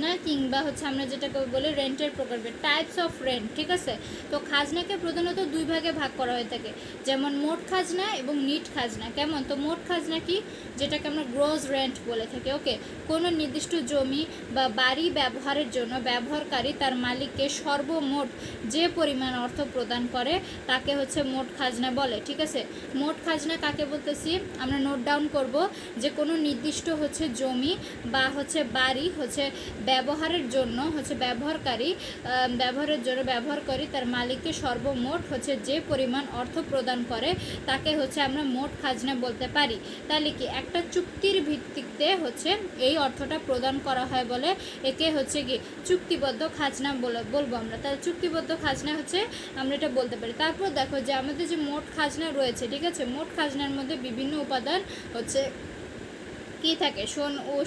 খাজনা কিংবা হচ্ছে আমরা যেটাকে বলি রেন্টের প্রকল্পে টাইপস অফ রেন্ট, ঠিক আছে। তো খাজনাকে প্রধানত দুই ভাগে ভাগ করা হয়ে থাকে, যেমন মোট খাজনা এবং নিট খাজনা। কেমন? তো মোট খাজনা কি, যেটাকে আমরা গ্রোস রেন্ট বলে থাকি। ওকে, কোনো নির্দিষ্ট জমি বা বাড়ি ব্যবহারের জন্য ব্যবহারকারী তার মালিককে সর্বমোট যে পরিমাণ অর্থ প্রদান করে তাকে হচ্ছে মোট খাজনা বলে, ঠিক আছে। মোট খাজনা কাকে বলতেছি আমরা নোট ডাউন করব, যে কোনো নির্দিষ্ট হচ্ছে জমি বা হচ্ছে বাড়ি হচ্ছে ব্যবহারের জন্য হচ্ছে ব্যবহারকারী তার মালিককে সর্বমোট হচ্ছে যে পরিমাণ অর্থ প্রদান করে তাকে হচ্ছে আমরা মোট খাজনা বলতে পারি। তাহলে কি একটা চুক্তির ভিত্তিতে হচ্ছে এই অর্থটা প্রদান করা হয় বলে একে হচ্ছে কি চুক্তিবদ্ধ খাজনা বলবো আমরা। তাহলে চুক্তিবদ্ধ খাজনা হচ্ছে আমরা এটা বলতে পারি। তারপর দেখো যে আমাদের যে মোট খাজনা রয়েছে, ঠিক আছে, মোট খাজনার মধ্যে বিভিন্ন উপাদান হচ্ছে কি থাকে,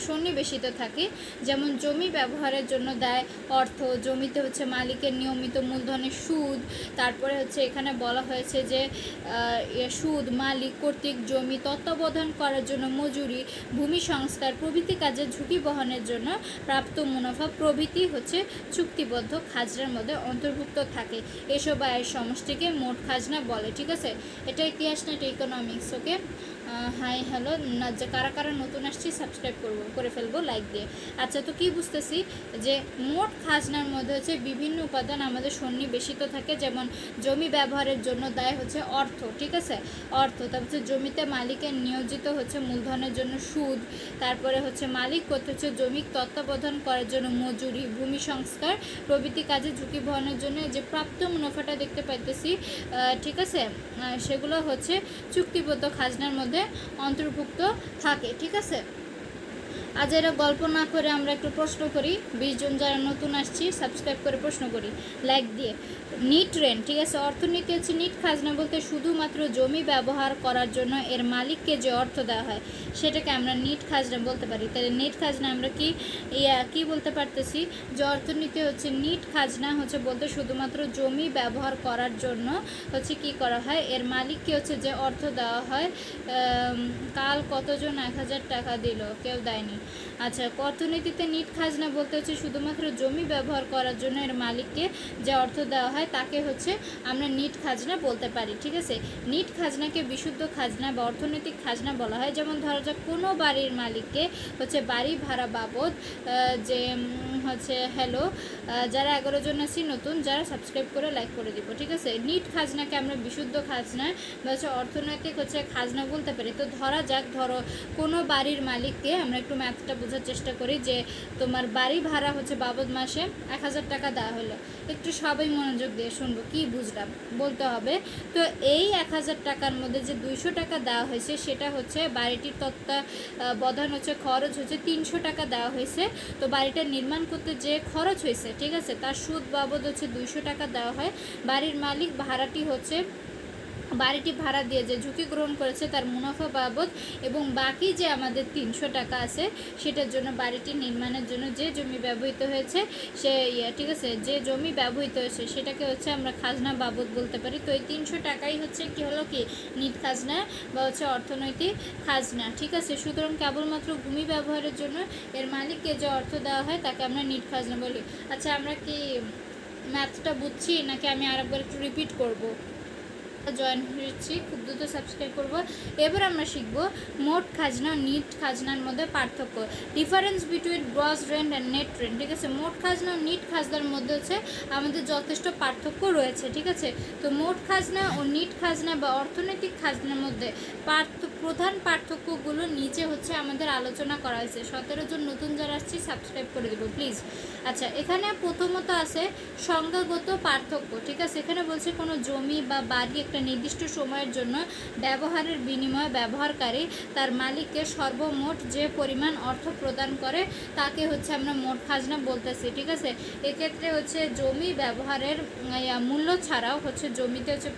সন্নিবেশিত থাকে। যেমন জমি ব্যবহারের জন্য দেয় অর্থ, জমিতে হচ্ছে মালিকের নিয়মিত মূলধনের সুদ, তারপরে হচ্ছে এখানে বলা হয়েছে যে সুদ, মালিক কর্তৃক জমি তত্ত্বাবধান করার জন্য মজুরি, ভূমি সংস্কার প্রভৃতি কাজে ঝুঁকি বহনের জন্য প্রাপ্ত মুনাফা প্রভৃতি হচ্ছে চুক্তিবদ্ধ খাজনার মধ্যে অন্তর্ভুক্ত থাকে। এসব আয়ের সমষ্টিকে মোট খাজনা বলে, ঠিক আছে। এটা ইতিহাস না, এটা ইকোনমিক্স। ওকে, হাই হ্যালো, যে কারা কারা নতুন আসছি সাবস্ক্রাইব করে ফেলবো লাইক দিয়ে। আচ্ছা, তো কি বুঝতেছি যে মোট খাজনার মধ্যে হচ্ছে বিভিন্ন উপাদান আমাদের সন্নিবেশিত থাকে। যেমন জমি ব্যবহারের জন্য দেয় হচ্ছে অর্থ, ঠিক আছে, অর্থ। তারপর হচ্ছে জমিতে মালিকের নিয়োজিত হচ্ছে মূলধনের জন্য সুদ, তারপরে হচ্ছে মালিক করতে হচ্ছে জমি তত্ত্বাবধান করার জন্য মজুরি, ভূমি সংস্কার প্রভৃতি কাজে ঝুঁকি বহনের জন্য যে প্রাপ্ত মুনাফাটা দেখতে পাইতেছি, ঠিক আছে, সেগুলো হচ্ছে চুক্তিবদ্ধ খাজনার মধ্যে অন্তর্ভুক্ত থাকে, ঠিক আছে। আজ এরা গল্প না করে আমরা একটু প্রশ্ন করি। 20 জন যারা নতুন আসছি সাবস্ক্রাইব করে প্রশ্ন করি লাইক দিয়ে। নিট রেন্ট, ঠিক আছে, অর্থনীতি হচ্ছে নিট খাজনা বলতে শুধুমাত্র জমি ব্যবহার করার জন্য এর মালিককে যে অর্থ দেওয়া হয় সেটাকে আমরা নিট খাজনা বলতে পারি। তাহলে নিট খাজনা আমরা কি বলতে পারতেছি, যে অর্থনীতি হচ্ছে নিট খাজনা হচ্ছে বলতে শুধুমাত্র জমি ব্যবহার করার জন্য হচ্ছে কি করা হয়, এর মালিককে হচ্ছে যে অর্থ দেওয়া হয়। কাল কতজন 1000 টাকা দিল, কেউ দেয়নি। আচ্ছা, অর্থনীতিতে নিট খাজনা বলতে হচ্ছে শুধুমাত্র জমি ব্যবহার করার জন্য এর মালিককে যে অর্থ দেওয়া হয় তাকে হচ্ছে আমরা নিট খাজনা বলতে পারি, ঠিক আছে। নিট খাজনাকে বিশুদ্ধ খাজনা বা অর্থনৈতিক খাজনা বলা হয়। যেমন ধরা যাক কোনো বাড়ির মালিককে হচ্ছে বাড়ি ভাড়া বাবদ যে হচ্ছে হ্যালো, যারা 11 জন আছি নতুন, যারা সাবস্ক্রাইব করে লাইক করে দিব, ঠিক আছে। নিট খাজনাকে আমরা বিশুদ্ধ খাজনা বা হচ্ছে অর্থনৈতিক হচ্ছে খাজনা বলতে পারি। তো ধরা যাক, ধরো কোনো বাড়ির মালিককে, আমরা একটু ম্যাথটা বোঝার চেষ্টা করি, যে তোমার বাড়ি ভাড়া হচ্ছে বাবদ মাসে 1000 টাকা দেওয়া হলো। একটু সবাই মনোযোগ দিয়ে শুনবো, কি বুঝলাম বলতে হবে। তো এই 1000 টাকার মধ্যে যে 200 টাকা দেওয়া হয়েছে সেটা হচ্ছে বাড়িটির তত্ত্বাবধান হচ্ছে খরচ হচ্ছে 300 টাকা দেওয়া হয়েছে। তো বাড়িটা নির্মাণ করতে যে খরচ হয়েছে, ঠিক আছে, তার সুদ বাবদ হচ্ছে 200 টাকা দেওয়া হয়। বাড়ির মালিক বাড়িটি ভাড়া দিয়ে যে ঝুঁকি গ্রহণ করেছে তার মুনাফা বাবদ, এবং বাকি যে আমাদের 300 টাকা আছে সেটার জন্য বাড়িটি নির্মাণের জন্য যে জমি ব্যবহৃত হয়েছে ঠিক আছে, যে জমি ব্যবহৃত হয়েছে সেটাকে হচ্ছে আমরা খাজনা বাবদ বলতে পারি। তো এই 300 টাকাই হচ্ছে কি হলো কি নিট খাজনা বা হচ্ছে অর্থনৈতিক খাজনা, ঠিক আছে। সুতরাং কেবলমাত্র ভূমি ব্যবহারের জন্য এর মালিককে যে অর্থ দেওয়া হয় তাকে আমরা নিট খাজনা বলি। আচ্ছা, আমরা কি ম্যাথটা বুঝছি নাকি আমি আরেকবার একটু রিপিট করব? জয়েন হয়েছি, খুব দ্রুত সাবস্ক্রাইব করব। এবার আমরা শিখব মোট খাজনা ও নিট খাজনার মধ্যে পার্থক্য, difference between gross rent and net rent, ঠিক আছে। মোট খাজনা ও নিট খাজনার মধ্যে হচ্ছে আমাদের যথেষ্ট পার্থক্য রয়েছে, ঠিক আছে। তো মোট খাজনা ও নিট খাজনা বা অর্থনৈতিক খাজনার মধ্যে প্রধান পার্থক্যগুলো নিচে হচ্ছে আমাদের আলোচনা করা হয়েছে। 17 জন নতুন যারা আসছি সাবস্ক্রাইব করে দেবো প্লিজ। আচ্ছা, এখানে প্রথমত আছে সংজ্ঞাগত পার্থক্য, ঠিক আছে। এখানে বলছে কোনো জমি বা বাড়ি একটা নির্দিষ্ট সময়ের জন্য ব্যবহারের বিনিময়ে ব্যবহারকারী তার মালিককে সর্বমোট যে পরিমাণ অর্থ প্রদান করে তাকে হচ্ছে আমরা মোট খাজনা বলতেছি, ঠিক আছে। এক্ষেত্রে হচ্ছে জমি ব্যবহারের মূল্য ছাড়াও হচ্ছে জমিতে হচ্ছে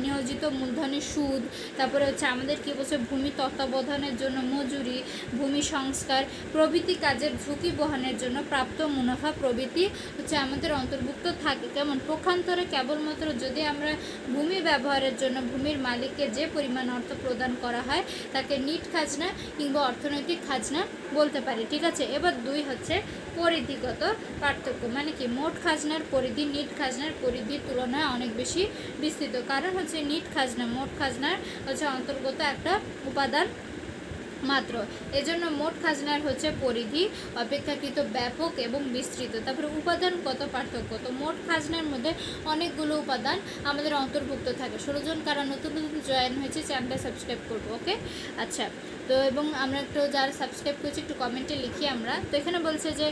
নিয়োজিত মূলধনের সুদ, তারপরে হচ্ছে আমাদের কি বলছে ভূমি তত্ত্বাবধানের জন্য মজুরি, ভূমি সংস্কার প্রভৃতি কাজের ঝুঁকি বহনের জন্য প্রাপ্ত মুনাফা প্রভৃতি হচ্ছে আমাদের অন্তর্ভুক্ত থাকে। যেমন পক্ষান্তরে কেবলমাত্র যদি আমরা ভূমি ব্যবহারের জন্য ভূমির মালিককে যে পরিমাণ অর্থ প্রদান করা হয় তাকে নিট খাজনা কিংবা অর্থনৈতিক খাজনা বলতে পারি। ঠিক আছে, এবার 2 হচ্ছে পরিধিগত পার্থক্য, মানে কি মোট খাজনার পরিধি নিট খাজনার পরিধির তুলনায় অনেক বেশি বিস্তৃত। কারণ হচ্ছে নিট খাজনা মোট খাজনার হচ্ছে অন্তর্গত একটা উপাদান মাত্র, এজন্য মোট খাজনার হচ্ছে পরিধি অপেক্ষাকৃত ব্যাপক এবং বিস্তৃত। তারপরে উপাদানগত পার্থক্য, তো মোট খাজনার মধ্যে অনেকগুলো উপাদান আমাদের অন্তর্ভুক্ত থাকে। 16 জন কারা নতুন নতুন জয়েন হয়েছে চ্যানেলটা সাবস্ক্রাইব করবো, ওকে। আচ্ছা, তো এবং আমরা একটু যারা সাবস্ক্রাইব করছি একটু কমেন্টে লিখি আমরা। তো এখানে বলছে যে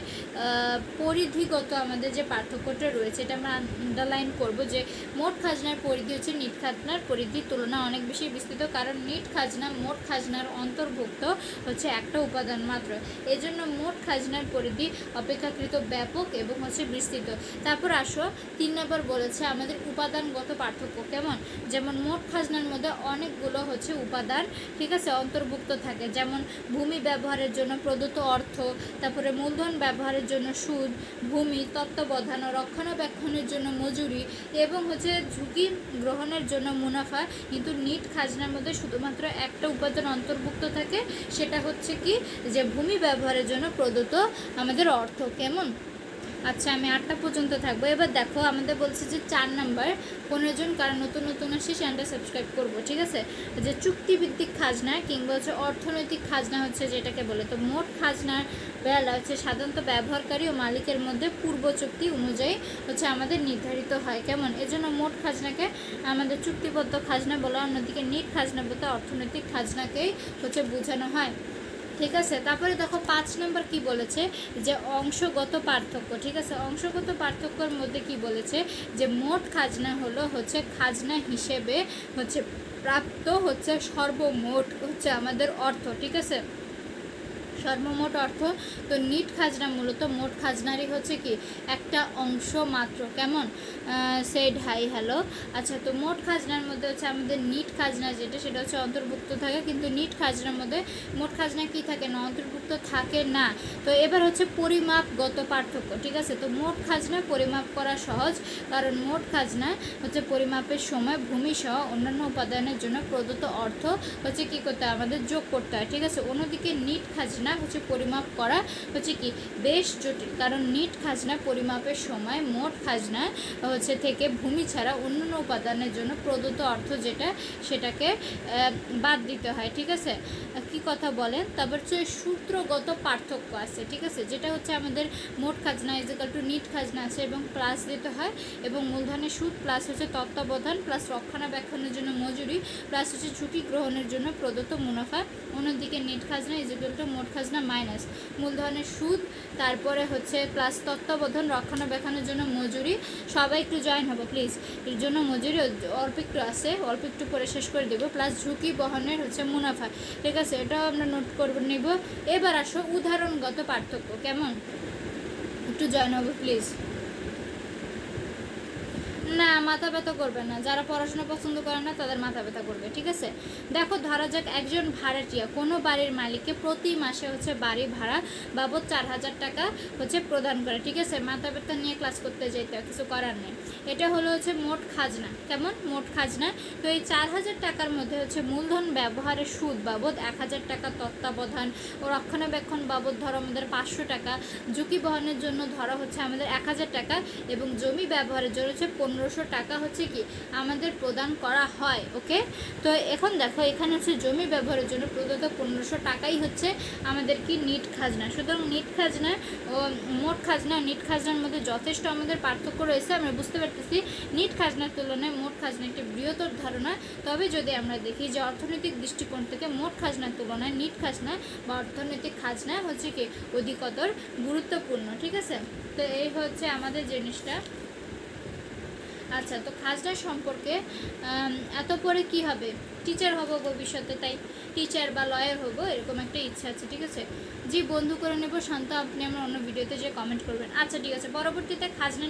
পরিধিগত আমাদের যে পার্থক্যটা রয়েছে এটা আমরা আন্ডারলাইন করব যে মোট খাজনার পরিধি হচ্ছে নিট খাজনার পরিধির তুলনায় অনেক বেশি বিস্তৃত, কারণ নিট খাজনা মোট খাজনার অন্তর্ভুক্ত হচ্ছে একটা উপাদান মাত্র, এজন্য মোট খাজনার পরিধি অপেক্ষাকৃত ব্যাপক এবং হচ্ছে বিস্তৃত। তারপর আসো 3 নম্বর বলেছে আমাদের উপাদানগত পার্থক্য কেমন, যেমন মোট খাজনার মধ্যে অনেকগুলো হচ্ছে উপাদান ঠিক আছে অন্তর্ভুক্ত থাকে, যেমন ভূমি ব্যবহারের জন্য প্রদত্ত অর্থ, তারপরে মূলধন ব্যবহারের জন্য সুদ, ভূমি তত্ত্বাবধান ও রক্ষণাবেক্ষণের জন্য মজুরি এবং হচ্ছে ঝুঁকি গ্রহণের জন্য মুনাফা। কিন্তু নিট খাজনার মধ্যে শুধুমাত্র একটা উপাদান অন্তর্ভুক্ত থাকে, সেটা হচ্ছে কি যে ভূমি ব্যবহারের জন্য প্রদত্ত আমাদের অর্থ। কেমন? আচ্ছা, আমি 8টা পর্যন্ত থাকবো। এবার দেখো আমাদের বলছে যে 4 নম্বর 15 জন কারণ নতুন নতুন আসি চ্যানেলটা সাবস্ক্রাইব করবো, ঠিক আছে। যে চুক্তিভিত্তিক খাজনা কিংবা হচ্ছে অর্থনৈতিক খাজনা হচ্ছে যেটাকে বলে, তো মোট খাজনার বেলা হচ্ছে সাধারণত ব্যবহারকারী ও মালিকের মধ্যে পূর্ব চুক্তি অনুযায়ী হচ্ছে আমাদের নির্ধারিত হয়। কেমন? এজন্য মোট খাজনাকে আমাদের চুক্তিবদ্ধ খাজনা বলা, অন্যদিকে নিট খাজনা বলতে অর্থনৈতিক খাজনাকেই হচ্ছে বোঝানো হয়। ঠিক আছে, তারপরে দেখো 5 নম্বর কি বলেছে যে অংশগত পার্থক্য। ঠিক আছে, অংশগত পার্থক্যের মধ্যে কি বলেছে যে মোট খাজনা হলো হচ্ছে খাজনা হিসেবে হচ্ছে প্রাপ্ত হচ্ছে সর্বমোট হচ্ছে আমাদের অর্থ। ঠিক আছে, সর্বমোট অর্থ। তো নিট খাজনা মূলত মোট খাজনারই হচ্ছে কি একটা অংশ মাত্র। কেমন? Shed hi hello. আচ্ছা, তো মোট খাজনার মধ্যে হচ্ছে আমাদের নিট খাজনা যেটা সেটা হচ্ছে অন্তর্ভুক্ত থাকে, কিন্তু নিট খাজনার মধ্যে মোট খাজনা কি থাকে না, অন্তর্ভুক্ত থাকে না। তো এবার হচ্ছে পরিমাপগত পার্থক্য। ঠিক আছে, তো মোট খাজনা পরিমাপ করা সহজ, কারণ মোট খাজনা হচ্ছে পরিমাপের সময় ভূমি সহ অন্যান্য উপাদানের জন্য প্রদত্ত অর্থ হচ্ছে কি করতে হয়, আমাদের যোগ করতে হয়। ঠিক আছে, অন্যদিকে নিট খাজনা হচ্ছে পরিমাপ করা হচ্ছে কি বেশ জটিল, কারণ নিট খাজনা পরিমাপের সময় মোট খাজনা হচ্ছে থেকে ভূমি ছাড়া অন্যান্য উপাদানের জন্য প্রদত্ত অর্থ যেটা সেটাকে বাদ দিতে হয়। ঠিক আছে, কি কথা বলেন? তারপর হচ্ছে সূত্রগত পার্থক্য আছে। ঠিক আছে, যেটা হচ্ছে আমাদের মোট খাজনা ইজিক্যাল টু নিট খাজনা আছে এবং প্লাস দিতে হয়, এবং মূলধনের সুদ প্লাস হচ্ছে তত্ত্বাবধান প্লাস রক্ষণাবেক্ষণের জন্য মজুরি প্লাস হচ্ছে ঝুঁকি গ্রহণের জন্য প্রদত্ত মুনাফা। অন্যদিকে নেট খাজনা ইজিক্যাল টু মোট খাজনা মাইনাস মূলধনের সুদ, তারপরে হচ্ছে প্লাস তত্ত্বাবধান রক্ষণাবেক্ষণের জন্য মজুরি। সবাই একটু জয়েন হবো প্লিজ, এর জন্য মজুরি অল্প একটু আছে, অল্প একটু পরে শেষ করে দেবো, প্লাস ঝুঁকি বহনের হচ্ছে মুনাফা। ঠিক আছে, এটাও আমরা নোট করে নেব। এবার আসো উদাহরণগত পার্থক্য। কেমন? একটু জয়েন হবো প্লিজ। না, মাথা ব্যথা করবে না, যারা পড়াশোনা পছন্দ করে না তাদের মাথা ব্যথা করবে। ঠিক আছে, দেখো ধরা যাক একজন ভাড়াটিয়া কোনো বাড়ির মালিককে প্রতি মাসে হচ্ছে বাড়ি ভাড়া বাবদ 4000 টাকা হচ্ছে প্রদান করে। ঠিক আছে, মাথা ব্যথা নিয়ে ক্লাস করতে যেতে কিছু করার নেই। এটা হলো হচ্ছে মোট খাজনা। কেমন? মোট খাজনা। তো এই 4000 টাকার মধ্যে হচ্ছে মূলধন ব্যবহারের সুদ বাবদ 1000 টাকা, তত্ত্বাবধান ও রক্ষণাবেক্ষণ বাবদ ধরো আমাদের 500 টাকা, ঝুঁকি বহনের জন্য ধরা হচ্ছে আমাদের 1000 টাকা, এবং জমি ব্যবহারের জন্য হচ্ছে 1500 টাকা হচ্ছে কি আমাদের প্রদান করা হয়। ওকে, তো এখন দেখো এখানে হচ্ছে জমি ব্যবহারের জন্য প্রদত্ত 1500 টাকাই হচ্ছে আমাদের কি নিট খাজনা। সুতরাং নিট খাজনা ও মোট খাজনা নিট খাজনার মধ্যে যথেষ্ট আমাদের পার্থক্য রয়েছে। আমরা বুঝতে পারতেছি নিট খাজনার তুলনায় মোট খাজনা একটি বৃহত্তর ধারণা। তবে যদি আমরা দেখি যে অর্থনৈতিক দৃষ্টিকোণ থেকে মোট খাজনার তুলনায় নিট খাজনা বা অর্থনৈতিক খাজনা হচ্ছে কি অধিকতর গুরুত্বপূর্ণ। ঠিক আছে, তো এই হচ্ছে আমাদের জিনিসটা। আচ্ছা, তো খাজনা সম্পর্কে এত পরে কি হবে, টিচার হব ভবিষ্যতে, তাই টিচার বা লয়ার হব এরকম একটা ইচ্ছা আছে। ঠিক আছে, জি বন্ধু করে নেব শান্ত, আপনি আমার অন্য ভিডিওতে যে কমেন্ট করবেন। আচ্ছা ঠিক আছে, পরবর্তীতে খাজনা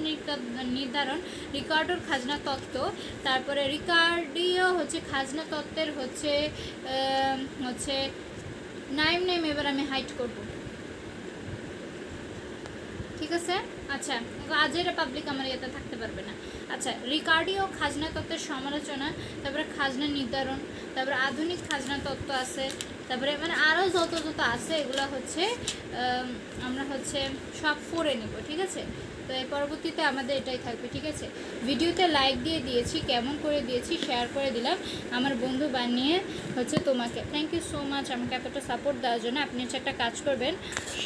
নির্ধারণ, রিকার্ডোর খাজনা তত্ত্ব, তারপরে রিকার্ডীয় হচ্ছে খাজনা তত্ত্বের হচ্ছে নাইম এবার আমি হাইট করব। ঠিক আছে। আচ্ছা, আজের পাবলিক আমার ইয়েতে থাকতে পারবে না। আচ্ছা, রিকার্ডি ও খাজনা তত্ত্বের সমালোচনা, তারপরে খাজনা নির্ধারণ, তারপরে আধুনিক খাজনা তত্ত্ব আছে, তারপরে মানে আরও যত যত আছে এগুলো হচ্ছে আমরা হচ্ছে সব পড়ে নেব, ঠিক আছে। তো এই পরবর্তীতে আমাদের এটাই থাকবে, ঠিক আছে। ভিডিওতে লাইক দিয়ে দিয়েছি, কেমন করে দিয়েছি শেয়ার করে দিলাম আমার বন্ধু বানিয়ে হচ্ছে তোমাকে। থ্যাংক ইউ সো মাচ আমাকে এতটা সাপোর্ট দেওয়ার জন্য। আপনি হচ্ছে একটা কাজ করবেন,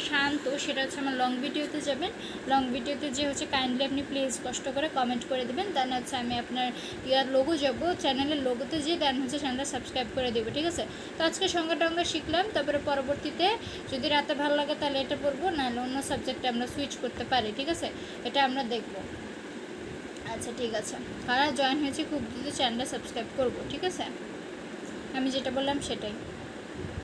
শান্ত, সেটা হচ্ছে আমার লং ভিডিওতে যাবেন, লং ভিডিওতে যে হচ্ছে কাইন্ডলি আপনি প্লিজ কষ্ট করে কমেন্ট করে দেবেন, দেন হচ্ছে আমি আপনার ইয়ার লোগো যাবো, চ্যানেলের লোগোতে যেয়ে দেন হচ্ছে চ্যানেলটা সাবস্ক্রাইব করে দেবো, ঠিক আছে। তো আজকে সংজ্ঞা টঙ্গা শিখলাম, তারপরে পরবর্তীতে যদি রাতে ভালো লাগে তাহলে এটা পড়বো, নাহলে অন্য সাবজেক্টে আমরা সুইচ করতে পারি, ঠিক আছে। এটা আমরা দেখব। আচ্ছা ঠিক আছে, কারা জয়েন হয়েছে খুব দ্রুত চ্যানেলটা সাবস্ক্রাইব করবো, ঠিক আছে। আমি যেটা বললাম সেটাই।